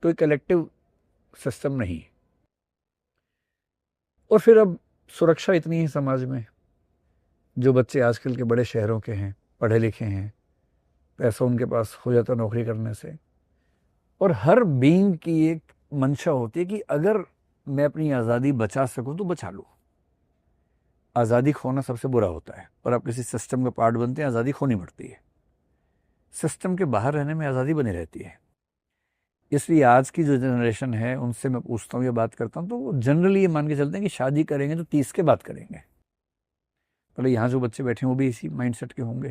कोई collective system नहीं। और फिर अब सुरक्षा इतनी है समाज में, जो बच्चे आजकल के बड़े शहरों के हैं, पढ़े लिखे हैं, पैसा उनके पास हो जाता नौकरी करने से, और हर बीइंग की एक मंशा होती है कि अगर मैं अपनी आज़ादी बचा सकूं तो बचा लूं। आज़ादी खोना सबसे बुरा होता है, और आप किसी सिस्टम का पार्ट बनते हैं, आज़ादी खोनी पड़ती है। सिस्टम के बाहर रहने में आज़ादी बनी रहती है। इसलिए आज की जो जनरेशन है उनसे मैं पूछता हूँ, ये बात करता हूँ, तो वो जनरली ये मान के चलते हैं कि शादी करेंगे तो 30 के बाद करेंगे। पहले यहाँ जो बच्चे बैठे हैं वो भी इसी माइंडसेट के होंगे।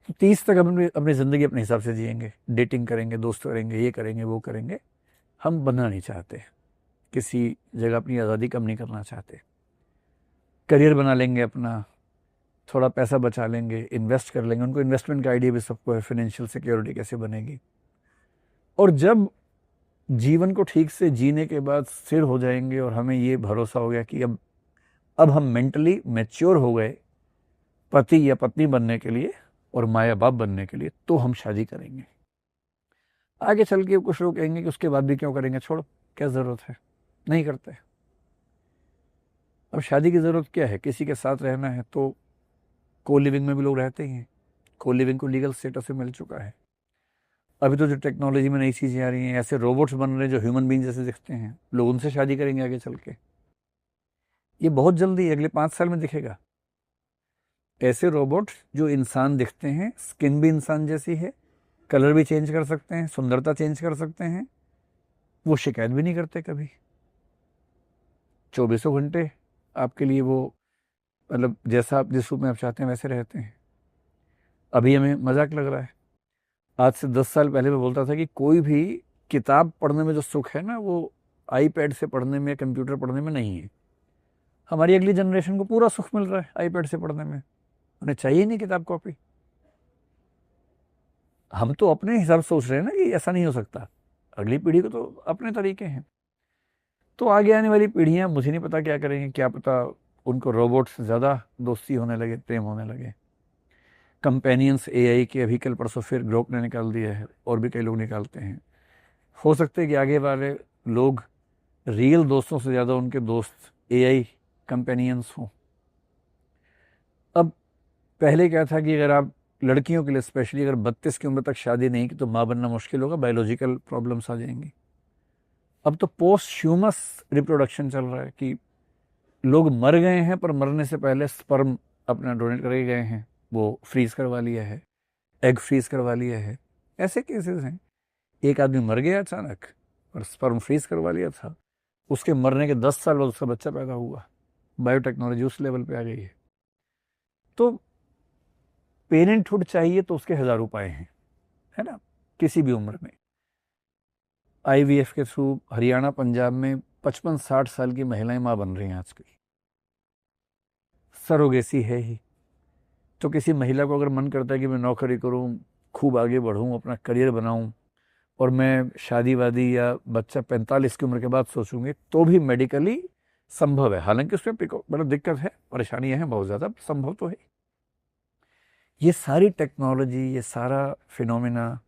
तो 30 तक अपनी ज़िंदगी अपने हिसाब से जिएंगे, डेटिंग करेंगे, दोस्त करेंगे, ये करेंगे, वो करेंगे। हम बनना नहीं चाहते, किसी जगह अपनी आज़ादी कम नहीं करना चाहते। करियर बना लेंगे अपना, थोड़ा पैसा बचा लेंगे, इन्वेस्ट कर लेंगे। उनको इन्वेस्टमेंट का आइडिया भी सबको है, फाइनेंशियल सिक्योरिटी कैसे बनेगी। और जब जीवन को ठीक से जीने के बाद स्थिर हो जाएंगे और हमें ये भरोसा हो गया कि अब हम मेंटली मैच्योर हो गए पति या पत्नी बनने के लिए और माँ या बाप बनने के लिए, तो हम शादी करेंगे। आगे चल के कुछ लोग कहेंगे कि उसके बाद भी क्यों करेंगे, छोड़ो, क्या ज़रूरत है, नहीं करते। अब शादी की ज़रूरत क्या है, किसी के साथ रहना है तो को लिविंग में भी लोग रहते ही हैं। को लिविंग को लीगल स्टेटस से मिल चुका है। अभी तो जो टेक्नोलॉजी में नई चीज़ें आ रही हैं, ऐसे रोबोट्स बन रहे हैं जो ह्यूमन बींग जैसे दिखते हैं, लोग उनसे शादी करेंगे आगे चल के। ये बहुत जल्दी अगले 5 साल में दिखेगा। ऐसे रोबोट जो इंसान दिखते हैं, स्किन भी इंसान जैसी है, कलर भी चेंज कर सकते हैं, सुंदरता चेंज कर सकते हैं, वो शिकायत भी नहीं करते कभी। 24 घंटे आपके लिए वो, मतलब जैसा आप जिस रूप में आप चाहते हैं वैसे रहते हैं। अभी हमें मजाक लग रहा है, आज से 10 साल पहले मैं बोलता था कि कोई भी किताब पढ़ने में जो सुख है ना, वो आईपैड से पढ़ने में, कंप्यूटर पढ़ने में नहीं है। हमारी अगली जनरेशन को पूरा सुख मिल रहा है आईपैड से पढ़ने में, उन्हें चाहिए नहीं किताब कॉपी। हम तो अपने हिसाब से सोच रहे हैं ना कि ऐसा नहीं हो सकता, अगली पीढ़ी को तो अपने तरीके हैं। तो आगे आने वाली पीढ़ियां मुझे नहीं पता क्या करेंगे, क्या पता उनको रोबोट से ज़्यादा दोस्ती होने लगे, प्रेम होने लगे। कंपेनियंस एआई के अभी कल परसों फिर ग्रोक ने निकाल दिया है, और भी कई लोग निकालते हैं। हो सकता है कि आगे वाले लोग रियल दोस्तों से ज़्यादा उनके दोस्त एआई कंपेनियंस हों। अब पहले क्या था कि अगर आप लड़कियों के लिए स्पेशली अगर 32 की उम्र तक शादी नहीं की तो माँ बनना मुश्किल होगा, बायोलॉजिकल प्रॉब्लम्स आ जाएंगी। अब तो पोस्ट ह्यूमस रिप्रोडक्शन चल रहा है कि लोग मर गए हैं पर मरने से पहले स्पर्म अपना डोनेट करके गए हैं, वो फ्रीज करवा लिया है, एग फ्रीज करवा लिया है। ऐसे केसेस हैं। एक आदमी मर गया अचानक और स्पर्म फ्रीज करवा लिया था, उसके मरने के 10 साल बाद उसका बच्चा पैदा हुआ। बायोटेक्नोलॉजी उस लेवल पे आ गई है। तो पेरेंटहुड चाहिए तो उसके 1000 उपाय हैं, है ना, किसी भी उम्र में। आईवीएफ के थ्रू हरियाणा पंजाब में 55-60 साल की महिलाएं माँ बन रही हैं आजकल। सरोगेसी है ही। तो किसी महिला को अगर मन करता है कि मैं नौकरी करूं, खूब आगे बढ़ूं, अपना करियर बनाऊं, और मैं शादी वादी या बच्चा 45 की उम्र के बाद सोचूंगी, तो भी मेडिकली संभव है। हालांकि उसमें मतलब दिक्कत है, परेशानियां हैं बहुत ज़्यादा, संभव तो है। ये सारी टेक्नोलॉजी, ये सारा फिनोमिना,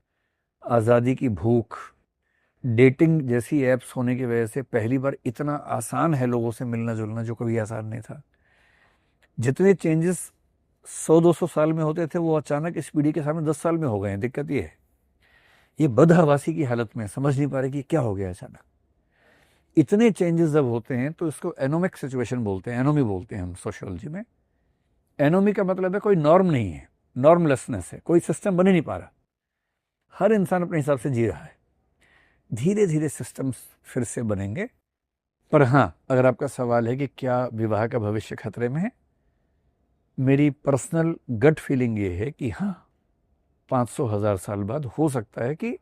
आज़ादी की भूख, डेटिंग जैसी ऐप्स होने की वजह से पहली बार इतना आसान है लोगों से मिलना जुलना, जो कभी आसान नहीं था। जितने चेंजेस 100-200 साल में होते थे, वो अचानक इस पीढ़ी के सामने 10 साल में हो गए हैं। दिक्कत ये है, ये बदहवासी की हालत में समझ नहीं पा रहे कि क्या हो गया अचानक। इतने चेंजेस जब होते हैं तो इसको एनोमिक सिचुएशन बोलते हैं, एनोमी बोलते हैं हम सोशियोलॉजी में। एनोमी का मतलब है कोई नॉर्म नहीं है, नॉर्मलेसनेस है, कोई सिस्टम बन ही नहीं पा रहा, हर इंसान अपने हिसाब से जी रहा है। धीरे धीरे सिस्टम्स फिर से बनेंगे। पर हाँ, अगर आपका सवाल है कि क्या विवाह का भविष्य खतरे में है, मेरी पर्सनल गट फीलिंग ये है कि हाँ, 500-1000 साल बाद हो सकता है कि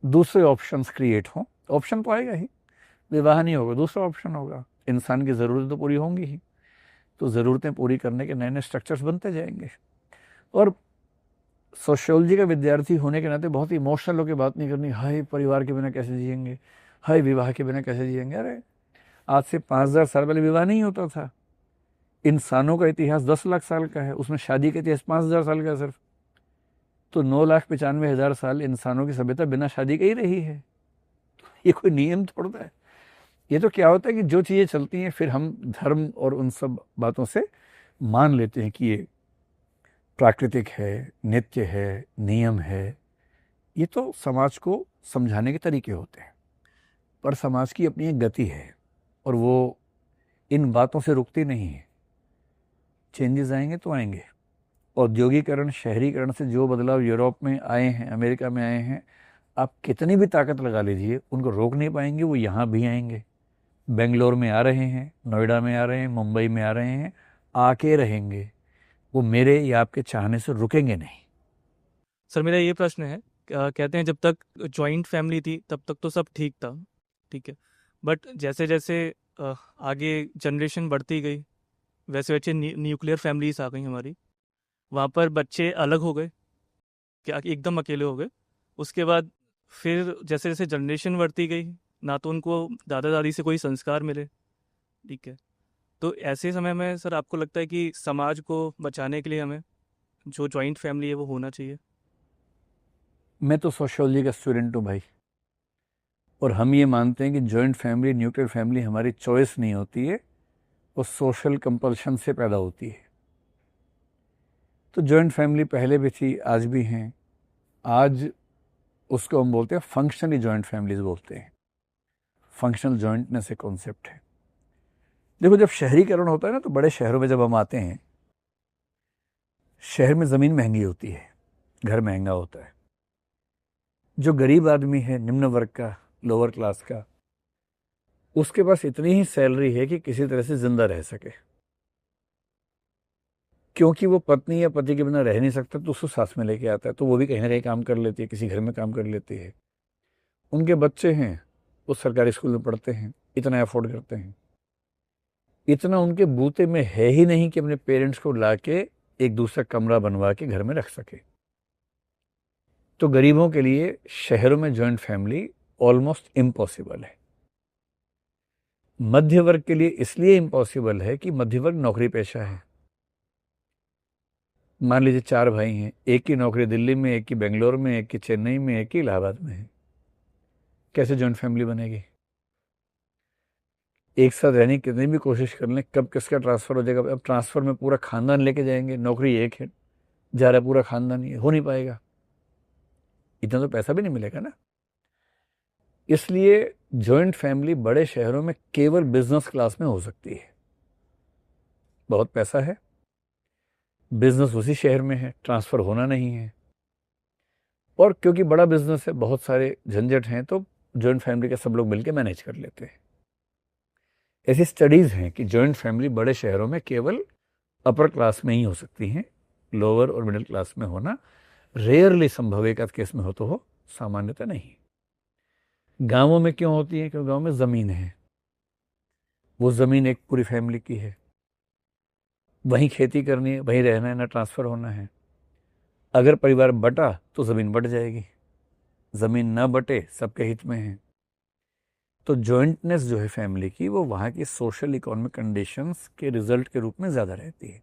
दूसरे ऑप्शंस क्रिएट हों। ऑप्शन तो आएगा ही, विवाह नहीं होगा, दूसरा ऑप्शन होगा। इंसान की ज़रूरतें तो पूरी होंगी ही, तो ज़रूरतें पूरी करने के नए नए स्ट्रक्चर्स बनते जाएंगे। और सोशियोलॉजी का विद्यार्थी होने के नाते बहुत इमोशनल होकर बात नहीं करनी, हाय परिवार के बिना कैसे जिएंगे, हाय विवाह के बिना कैसे जिएंगे। अरे आज से 5000 साल पहले विवाह नहीं होता था। इंसानों का इतिहास 10 लाख साल का है, उसमें शादी का इतिहास 5000 साल का है सिर्फ। तो 9,95,000 साल इंसानों की सभ्यता बिना शादी के ही रही है। ये कोई नियम थोड़ा है। ये तो क्या होता है कि जो चीज़ें चलती हैं फिर हम धर्म और उन सब बातों से मान लेते हैं कि ये प्राकृतिक है, नित्य है, नियम है। ये तो समाज को समझाने के तरीके होते हैं, पर समाज की अपनी एक गति है और वो इन बातों से रुकती नहीं है। चेंजेस आएंगे तो आएंगे। औद्योगिकरण, शहरीकरण से जो बदलाव यूरोप में आए हैं, अमेरिका में आए हैं, आप कितनी भी ताकत लगा लीजिए उनको रोक नहीं पाएंगे। वो यहाँ भी आएंगे। बेंगलोर में आ रहे हैं, नोएडा में आ रहे हैं, मुंबई में आ रहे हैं, आके रहेंगे। वो मेरे या आपके चाहने से रुकेंगे नहीं। सर मेरा ये प्रश्न है, कहते हैं जब तक जॉइंट फैमिली थी तब तक तो सब ठीक था, ठीक है, बट जैसे जैसे आगे जनरेशन बढ़ती गई वैसे वैसे न्यूक्लियर फैमिलीज आ गई हमारी। वहाँ पर बच्चे अलग हो गए, क्या एकदम अकेले हो गए। उसके बाद फिर जैसे जैसे जनरेशन बढ़ती गई, ना तो उनको दादा दादी से कोई संस्कार मिले, ठीक है। तो ऐसे समय में सर आपको लगता है कि समाज को बचाने के लिए हमें जो जॉइंट फैमिली है वो होना चाहिए? मैं तो सोशियोलॉजी का स्टूडेंट हूँ भाई, और हम ये मानते हैं कि जॉइंट फैमिली, न्यूक्लियर फैमिली हमारी चॉइस नहीं होती है, वो सोशल कंपल्शन से पैदा होती है। तो जॉइंट फैमिली पहले भी थी, आज भी हैं। आज उसको हम बोलते हैं फंक्शनली जॉइंट फैमिलीज बोलते हैं। फंक्शनल जॉइंटनेस एक कॉन्सेप्ट है। देखो, जब शहरीकरण होता है ना, तो बड़े शहरों में जब हम आते हैं, शहर में ज़मीन महंगी होती है, घर महंगा होता है। जो गरीब आदमी है, निम्न वर्ग का, लोअर क्लास का, उसके पास इतनी ही सैलरी है कि किसी तरह से जिंदा रह सके, क्योंकि वो पत्नी या पति के बिना रह नहीं सकता, तो उसको साथ में लेके आता है। तो वो भी कहीं ना कहीं काम कर लेती है, किसी घर में काम कर लेती है। उनके बच्चे हैं, वो सरकारी स्कूल में पढ़ते हैं, इतना अफोर्ड करते हैं। इतना उनके बूते में है ही नहीं कि अपने पेरेंट्स को लाके एक दूसरा कमरा बनवा के घर में रख सके। तो गरीबों के लिए शहरों में जॉइंट फैमिली ऑलमोस्ट इम्पॉसिबल है। मध्य वर्ग के लिए इसलिए इम्पॉसिबल है कि मध्य वर्ग नौकरी पेशा है। मान लीजिए 4 भाई हैं, एक की नौकरी दिल्ली में, एक की बेंगलोर में, एक की चेन्नई में, एक की इलाहाबाद में है। कैसे जॉइंट फैमिली बनेगी? एक साथ रहने की कितनी भी कोशिश कर लें, कब किसका ट्रांसफर हो जाएगा। अब ट्रांसफर में पूरा खानदान लेके जाएंगे, नौकरी एक है, जा रहा है पूरा खानदान, ही हो नहीं पाएगा। इतना तो पैसा भी नहीं मिलेगा ना। इसलिए जॉइंट फैमिली बड़े शहरों में केवल बिजनेस क्लास में हो सकती है। बहुत पैसा है, बिजनेस उसी शहर में है, ट्रांसफर होना नहीं है, और क्योंकि बड़ा बिजनेस है, बहुत सारे झंझट हैं, तो जॉइंट फैमिली के सब लोग मिलकर मैनेज कर लेते हैं। ऐसी स्टडीज हैं कि जॉइंट फैमिली बड़े शहरों में केवल अपर क्लास में ही हो सकती हैं, लोअर और मिडिल क्लास में होना रेयरली संभव, एक आध केस में हो तो हो, सामान्यतः नहीं। गांवों में क्यों होती है? क्योंकि गांव में ज़मीन है, वो ज़मीन एक पूरी फैमिली की है, वहीं खेती करनी है, वहीं रहना है, ना ट्रांसफ़र होना है। अगर परिवार बटा तो ज़मीन बट जाएगी, ज़मीन ना बटे सबके हित में है। तो जॉइंटनेस जो है फैमिली की, वो वहाँ की सोशल इकोनॉमिक कंडीशंस के रिजल्ट के रूप में ज़्यादा रहती है।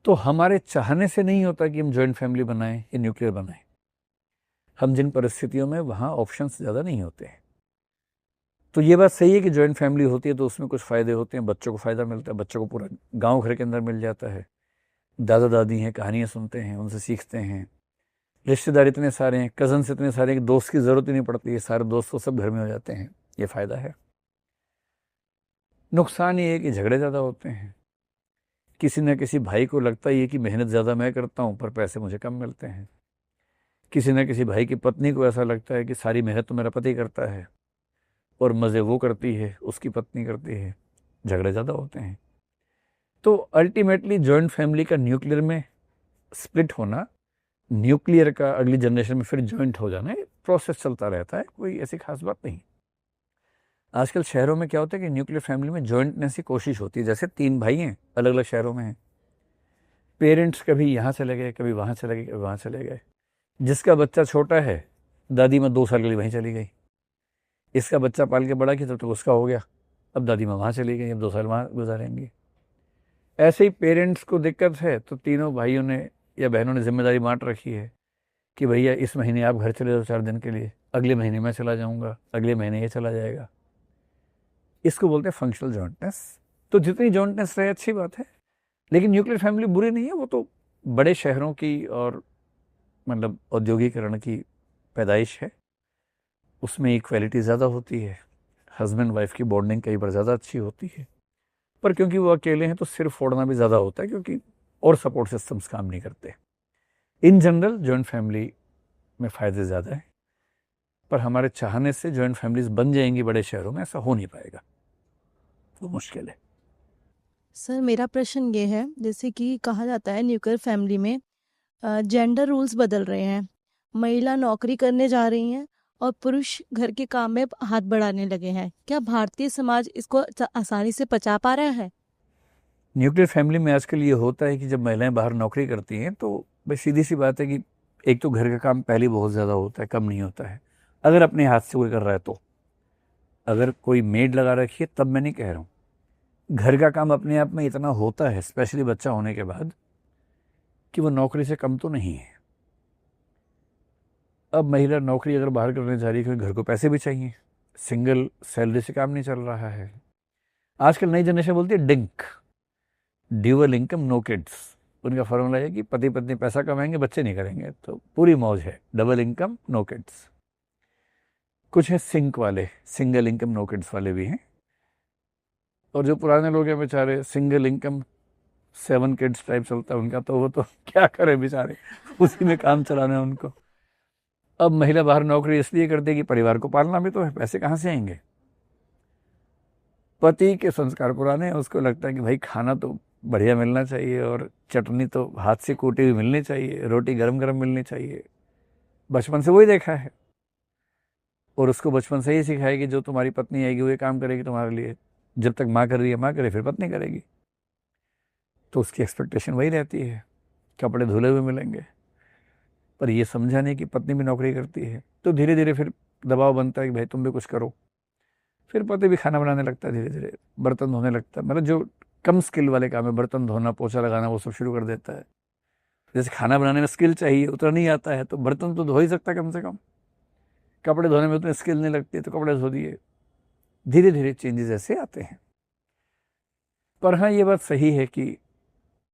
तो हमारे चाहने से नहीं होता कि हम जॉइंट फैमिली बनाएं या न्यूक्लियर बनाएं। हम जिन परिस्थितियों में, वहाँ ऑप्शंस ज़्यादा नहीं होते हैं। तो ये बात सही है कि जॉइंट फैमिली होती है तो उसमें कुछ फ़ायदे होते हैं, बच्चों को फ़ायदा मिलता है, बच्चों को पूरा गांव घर के अंदर मिल जाता है, दादा दादी हैं, कहानियाँ सुनते हैं, उनसे सीखते हैं, रिश्तेदार इतने सारे हैं, कज़न्स इतने सारे हैं कि दोस्त की ज़रूरत ही नहीं पड़ती है, सारे दोस्त तो सब घर में हो जाते हैं। ये फ़ायदा है। नुकसान ये है कि झगड़े ज़्यादा होते हैं। किसी न किसी भाई को लगता ही है कि मेहनत ज़्यादा मैं करता हूँ पर पैसे मुझे कम मिलते हैं। किसी न किसी भाई की पत्नी को ऐसा लगता है कि सारी मेहनत तो मेरा पति करता है और मज़े वो करती है, उसकी पत्नी करती है। झगड़े ज़्यादा होते हैं। तो अल्टीमेटली जॉइंट फैमिली का न्यूक्लियर में स्प्लिट होना, न्यूक्लियर का अगली जनरेशन में फिर जॉइंट हो जाना, ये प्रोसेस चलता रहता है, कोई ऐसी खास बात नहीं। आजकल शहरों में क्या होता है कि न्यूक्लियर फैमिली में जॉइंटनेस की कोशिश होती है। जैसे 3 भाई हैं, अलग अलग शहरों में हैं, पेरेंट्स कभी यहाँ चले गए, कभी वहाँ चले गए, कभी वहाँ चले गए। जिसका बच्चा छोटा है, दादी माँ 2 साल के लिए वहीं चली गई, इसका बच्चा पाल के बड़ा किया तब तक उसका हो गया, अब दादी माँ वहाँ चली गई, अब 2 साल वहाँ गुजारेंगी। ऐसे ही पेरेंट्स को दिक्कत है तो तीनों भाइयों ने या बहनों ने जिम्मेदारी बांट रखी है कि भैया इस महीने आप घर चले जाओ 4 दिन के लिए, अगले महीने मैं चला जाऊंगा, अगले महीने ये चला जाएगा। इसको बोलते हैं फंक्शनल जॉइंटनेस। तो जितनी जॉइंटनेस रहे अच्छी बात है, लेकिन न्यूक्लियर फैमिली बुरी नहीं है, वो तो बड़े शहरों की और मतलब औद्योगिकरण की पैदाइश है। उसमें इक्वालिटी ज़्यादा होती है, हस्बैंड वाइफ की बॉन्डिंग कई बार ज़्यादा अच्छी होती है, पर क्योंकि वो अकेले हैं तो सिर फोड़ना भी ज़्यादा होता है, क्योंकि और सपोर्ट सिस्टम्स काम नहीं करते। इन जनरल जॉइंट फैमिली में फ़ायदे ज़्यादा हैं, पर हमारे चाहने से जॉइंट फैमिलीज बन जाएंगी बड़े शहरों में, ऐसा हो नहीं पाएगा, वो मुश्किल है। सर मेरा प्रश्न ये है, जैसे कि कहा जाता है न्यूक्लियर फैमिली में जेंडर रूल्स बदल रहे हैं, महिला नौकरी करने जा रही हैं और पुरुष घर के काम में हाथ बढ़ाने लगे हैं। क्या भारतीय समाज इसको आसानी से पचा पा रहा है? न्यूक्लियर फैमिली में आजकल ये होता है कि जब महिलाएं बाहर नौकरी करती हैं तो भाई सीधी सी बात है कि एक तो घर का काम पहले बहुत ज़्यादा होता है, कम नहीं होता है, अगर अपने हाथ से कोई कर रहा है तो। अगर कोई मेड लगा रखी है तब मैं नहीं कह रहा हूँ, घर का काम अपने आप में इतना होता है, स्पेशली बच्चा होने के बाद, कि वो नौकरी से कम तो नहीं है। अब महिला नौकरी अगर बाहर करने जा रही है क्योंकि घर को पैसे भी चाहिए, सिंगल सैलरी से काम नहीं चल रहा है। आजकल नई जनरेशन बोलती है DINK, dual income no kids. उनका फॉर्मूला है कि पति पत्नी पैसा कमाएंगे, बच्चे नहीं करेंगे, तो पूरी मौज है, डबल इनकम नो किड्स। कुछ है सिंक वाले, सिंगल इनकम नो किड्स वाले भी हैं, और जो पुराने लोग हैं बेचारे, सिंगल इनकम 7 किड्स टाइप चलता है उनका, तो वो तो क्या करें बेचारे, उसी में काम चलाना है उनको। अब महिला बाहर नौकरी इसलिए करती है कि परिवार को पालना भी तो है, पैसे कहाँ से आएंगे। पति के संस्कार पुराने हैं, उसको लगता है कि भाई खाना तो बढ़िया मिलना चाहिए, और चटनी तो हाथ से कूटी हुई मिलनी चाहिए, रोटी गरम गरम मिलनी चाहिए। बचपन से वही देखा है, और उसको बचपन से ही सिखाया कि जो तुम्हारी पत्नी आएगी वो ये काम करेगी तुम्हारे लिए, जब तक माँ कर रही है माँ करे, फिर पत्नी करेगी। तो उसकी एक्सपेक्टेशन वही रहती है, कपड़े धुले हुए मिलेंगे। पर ये समझा नहीं कि पत्नी भी नौकरी करती है, तो धीरे धीरे फिर दबाव बनता है कि भाई तुम भी कुछ करो। फिर पति भी खाना बनाने लगता है, धीरे धीरे बर्तन धोने लगता है, मतलब जो कम स्किल वाले काम है, बर्तन धोना पोछा लगाना, वो सब शुरू कर देता है। जैसे खाना बनाने में स्किल चाहिए, उतना नहीं आता है, तो बर्तन तो धो ही सकता है कम से कम। कपड़े धोने में उतनी स्किल नहीं लगती, तो कपड़े धो दिए। धीरे धीरे चेंजेस ऐसे आते हैं। पर हाँ, ये बात सही है कि